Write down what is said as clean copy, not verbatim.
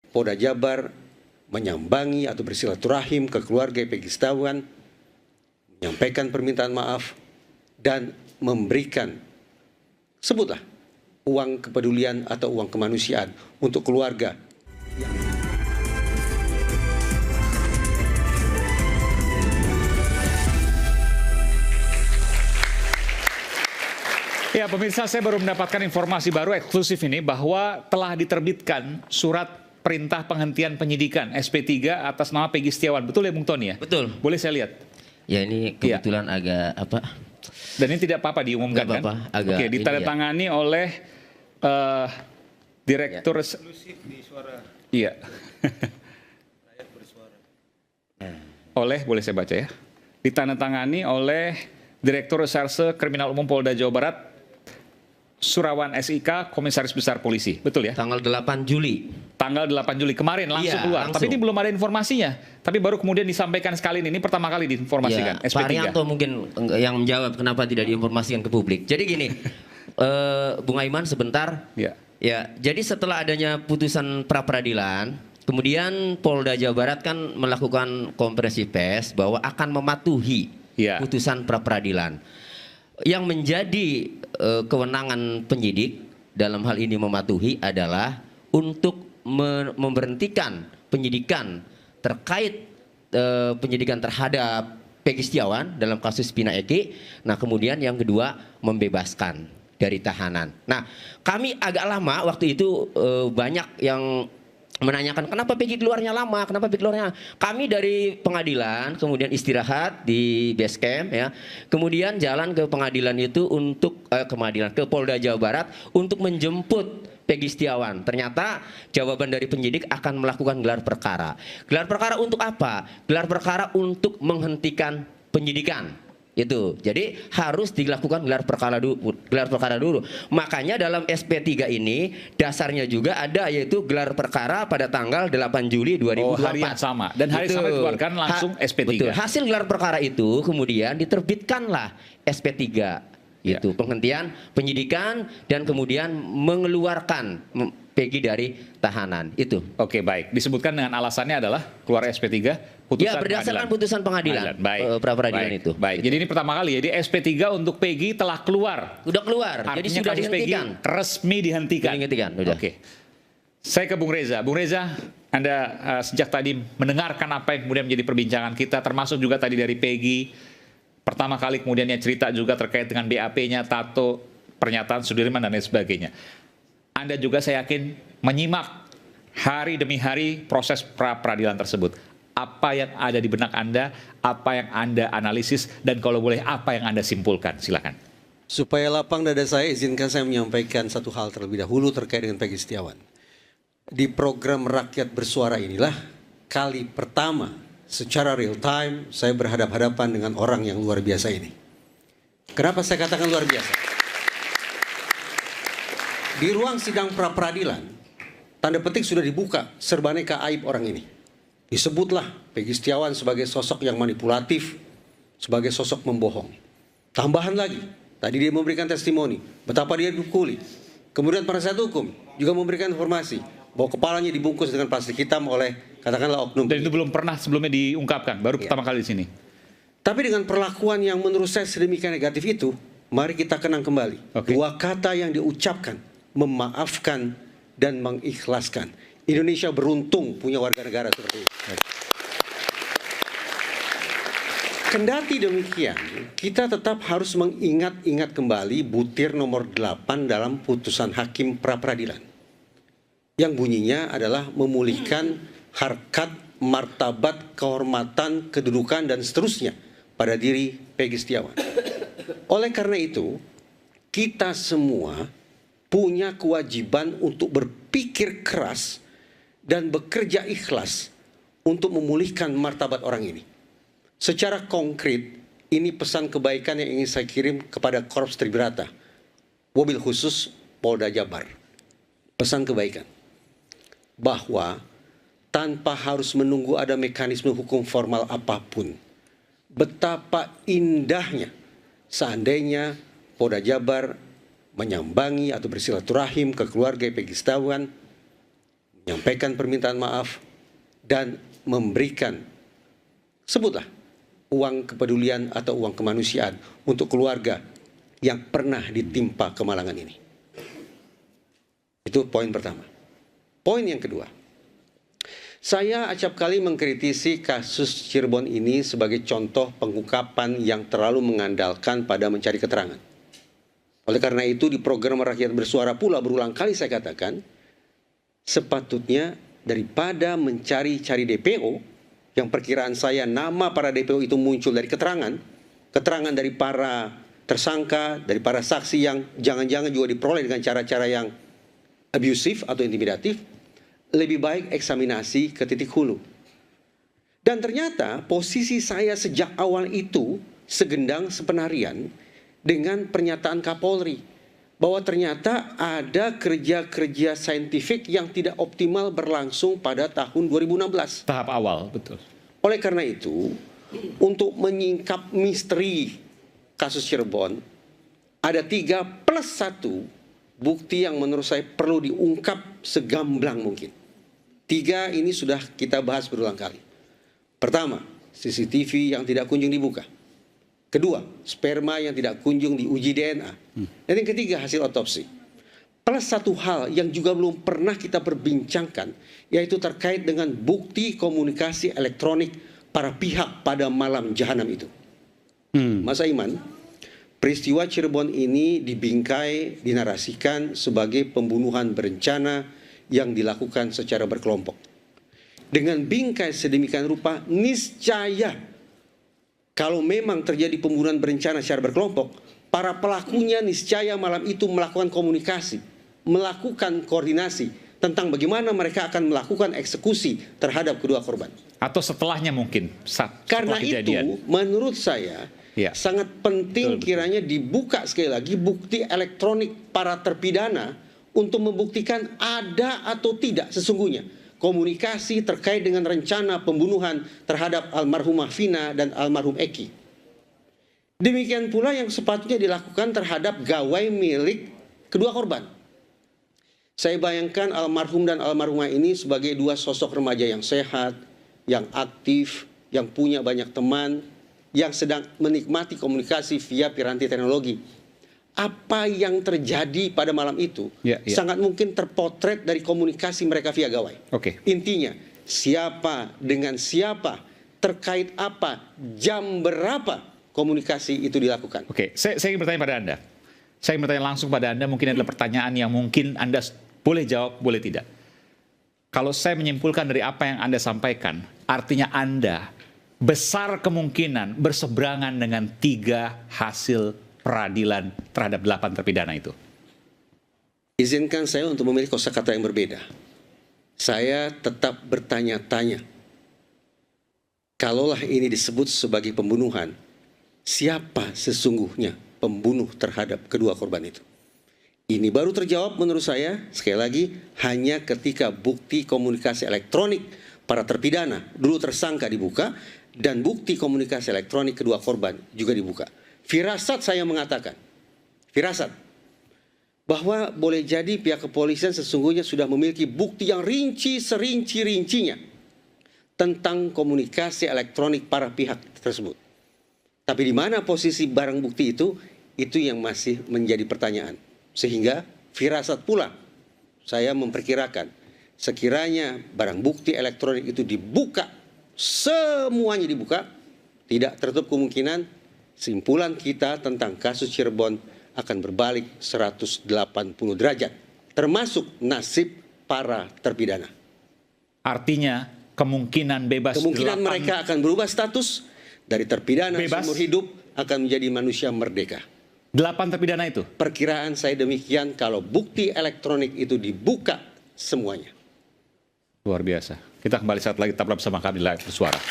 Polda Jabar menyambangi atau bersilaturahim ke keluarga Peggy Setiawan, menyampaikan permintaan maaf, dan memberikan, sebutlah, uang kepedulian atau uang kemanusiaan untuk keluarga. Ya pemirsa, saya baru mendapatkan informasi baru eksklusif ini bahwa telah diterbitkan surat perintah penghentian penyidikan SP3 atas nama Peggy Setiawan. Betul ya Bung Tony ya? Betul. Boleh saya lihat? Ya ini kebetulan agak apa? Dan ini tidak apa-apa diumumkan kan? Agak oke, ditandatangani oleh Direktur Iya. Oleh, boleh saya baca ya? Ditandatangani oleh Direktur Reserse Kriminal Umum Polda Jawa Barat, Surawan SIK, Komisaris Besar Polisi. Betul ya? Tanggal 8 Juli. Tanggal 8 Juli kemarin langsung keluar. Langsung. Tapi ini belum ada informasinya. Tapi baru kemudian disampaikan sekali ini pertama kali diinformasikan. Ya, SP3. Pak Arianto mungkin yang menjawab kenapa tidak diinformasikan ke publik. Jadi gini, Bung Aiman sebentar. Ya. Ya, jadi setelah adanya putusan pra peradilan, kemudian Polda Jawa Barat kan melakukan konferensi pers bahwa akan mematuhi putusan pra peradilan. Yang menjadi kewenangan penyidik dalam hal ini mematuhi adalah untuk memberhentikan penyidikan terkait penyidikan terhadap Peggy Setiawan dalam kasus Pina Eki. Nah kemudian yang kedua membebaskan dari tahanan. Nah kami agak lama waktu itu banyak yang menanyakan kenapa Peggy keluarnya lama, kenapa Peggy keluarnya. Kami dari pengadilan kemudian istirahat di base camp ya, kemudian jalan ke pengadilan itu untuk ke Polda Jawa Barat untuk menjemput Peggy Setiawan. Ternyata jawaban dari penyidik akan melakukan gelar perkara. Gelar perkara untuk apa? Gelar perkara untuk menghentikan penyidikan. Itu. Jadi harus dilakukan gelar perkara dulu. Makanya dalam SP3 ini dasarnya juga ada yaitu gelar perkara pada tanggal 8 Juli 2024. Oh, hari yang sama. Dan hari sama dikeluarkan langsung SP3. Betul. Hasil gelar perkara itu kemudian diterbitkanlah SP3. Itu penghentian penyidikan dan kemudian mengeluarkan Peggy dari tahanan itu. Oke, baik. Disebutkan dengan alasannya adalah keluar SP3 putusan ya berdasarkan putusan pengadilan. Baik. Pra peradilan itu. Baik. Jadi ini pertama kali. Jadi SP3 untuk Peggy telah keluar. Sudah keluar. Artinya jadi sudah dihentikan. Peggy resmi dihentikan. Oke. Saya ke Bung Reza. Bung Reza, Anda sejak tadi mendengarkan apa yang kemudian menjadi perbincangan kita, termasuk juga tadi dari Peggy. Pertama kali kemudian yang cerita juga terkait dengan BAP-nya, tato, pernyataan Sudirman dan lain sebagainya. Anda juga saya yakin menyimak hari demi hari proses pra peradilan tersebut. Apa yang ada di benak Anda, apa yang Anda analisis, dan kalau boleh apa yang Anda simpulkan, silakan. Supaya lapang dada saya, izinkan saya menyampaikan satu hal terlebih dahulu terkait dengan Peggy Setiawan. Di program Rakyat Bersuara inilah kali pertama secara real time saya berhadapan-hadapan dengan orang yang luar biasa ini. Kenapa saya katakan luar biasa? Di ruang sidang pra peradilan, tanda petik sudah dibuka serbaneka aib orang ini. Disebutlah Peggy Setiawan sebagai sosok yang manipulatif, sebagai sosok membohong. Tambahan lagi, tadi dia memberikan testimoni betapa dia dipukuli. Kemudian penasihat hukum juga memberikan informasi bahwa kepalanya dibungkus dengan plastik hitam oleh katakanlah oknum. Dan itu belum pernah sebelumnya diungkapkan, baru pertama kali di sini. Tapi dengan perlakuan yang menurut saya sedemikian negatif itu, mari kita kenang kembali. Dua kata yang diucapkan, memaafkan dan mengikhlaskan. Indonesia beruntung punya warga negara seperti itu. Kendati demikian, kita tetap harus mengingat-ingat kembali butir nomor 8 dalam putusan hakim pra peradilan. Yang bunyinya adalah memulihkan harkat, martabat, kehormatan, kedudukan dan seterusnya pada diri Peggy Setiawan. Oleh karena itu, kita semua punya kewajiban untuk berpikir keras dan bekerja ikhlas untuk memulihkan martabat orang ini. Secara konkret, ini pesan kebaikan yang ingin saya kirim kepada Korps Tribrata, wabil khusus Polda Jabar. Pesan kebaikan, bahwa tanpa harus menunggu ada mekanisme hukum formal apapun, betapa indahnya seandainya Polda Jabar menyambangi atau bersilaturahim ke keluarga Peggy Setiawan, menyampaikan permintaan maaf, dan memberikan, sebutlah, uang kepedulian atau uang kemanusiaan untuk keluarga yang pernah ditimpa kemalangan ini. Itu poin pertama. Poin yang kedua, saya acap kali mengkritisi kasus Cirebon ini sebagai contoh pengungkapan yang terlalu mengandalkan pada mencari keterangan. Oleh karena itu, di program Rakyat Bersuara pula berulang kali saya katakan, sepatutnya daripada mencari-cari DPO, yang perkiraan saya nama para DPO itu muncul dari keterangan dari para tersangka, dari para saksi yang jangan-jangan juga diperoleh dengan cara-cara yang abusif atau intimidatif, lebih baik eksaminasi ke titik hulu. Dan ternyata posisi saya sejak awal itu segendang sepenarian dengan pernyataan Kapolri bahwa ternyata ada kerja-kerja saintifik yang tidak optimal berlangsung pada tahun 2016. Tahap awal, betul. Oleh karena itu, untuk menyingkap misteri kasus Cirebon, ada 3+1 bukti yang menurut saya perlu diungkap segamblang mungkin. 3 ini sudah kita bahas berulang kali. Pertama, CCTV yang tidak kunjung dibuka. Kedua, sperma yang tidak kunjung diuji DNA. Dan yang ketiga, hasil otopsi. Plus satu hal yang juga belum pernah kita perbincangkan, yaitu terkait dengan bukti komunikasi elektronik para pihak pada malam jahanam itu. Mas Aiman, peristiwa Cirebon ini dibingkai, dinarasikan sebagai pembunuhan berencana yang dilakukan secara berkelompok. Dengan bingkai sedemikian rupa, niscaya kalau memang terjadi pembunuhan berencana secara berkelompok, para pelakunya niscaya malam itu melakukan komunikasi, melakukan koordinasi tentang bagaimana mereka akan melakukan eksekusi terhadap kedua korban. Atau setelahnya mungkin, karena kejadian. Itu menurut saya sangat penting kiranya dibuka sekali lagi bukti elektronik para terpidana untuk membuktikan ada atau tidak sesungguhnya komunikasi terkait dengan rencana pembunuhan terhadap almarhumah Vina dan almarhum Eki. Demikian pula yang sepatutnya dilakukan terhadap gawai milik kedua korban. Saya bayangkan almarhum dan almarhumah ini sebagai 2 sosok remaja yang sehat, yang aktif, yang punya banyak teman, yang sedang menikmati komunikasi via piranti teknologi. Apa yang terjadi pada malam itu sangat mungkin terpotret dari komunikasi mereka via gawai. Intinya, siapa dengan siapa, terkait apa, jam berapa komunikasi itu dilakukan. Saya ingin bertanya pada Anda. Saya ingin bertanya langsung pada Anda, mungkin adalah pertanyaan yang mungkin Anda boleh jawab, boleh tidak. Kalau saya menyimpulkan dari apa yang Anda sampaikan, artinya Anda besar kemungkinan berseberangan dengan 3 hasil peradilan terhadap 8 terpidana itu. Izinkan saya untuk memilih kosakata yang berbeda. Saya tetap bertanya-tanya. Kalaulah ini disebut sebagai pembunuhan, siapa sesungguhnya pembunuh terhadap kedua korban itu? Ini baru terjawab menurut saya, sekali lagi, hanya ketika bukti komunikasi elektronik para terpidana, dulu tersangka dibuka, dan bukti komunikasi elektronik kedua korban juga dibuka. Firasat saya mengatakan, firasat, bahwa boleh jadi pihak kepolisian sesungguhnya sudah memiliki bukti yang rinci serinci-rincinya tentang komunikasi elektronik para pihak tersebut. Tapi di mana posisi barang bukti itu yang masih menjadi pertanyaan. Sehingga firasat pula saya memperkirakan sekiranya barang bukti elektronik itu dibuka, semuanya dibuka, tidak tertutup kemungkinan simpulan kita tentang kasus Cirebon akan berbalik 180 derajat, termasuk nasib para terpidana. Artinya kemungkinan bebas, kemungkinan mereka akan berubah status dari terpidana seumur hidup akan menjadi manusia merdeka. 8 terpidana itu? Perkiraan saya demikian kalau bukti elektronik itu dibuka semuanya. Luar biasa. Kita kembali saat lagi, tetaplah bersama kami di Layar Bersuara.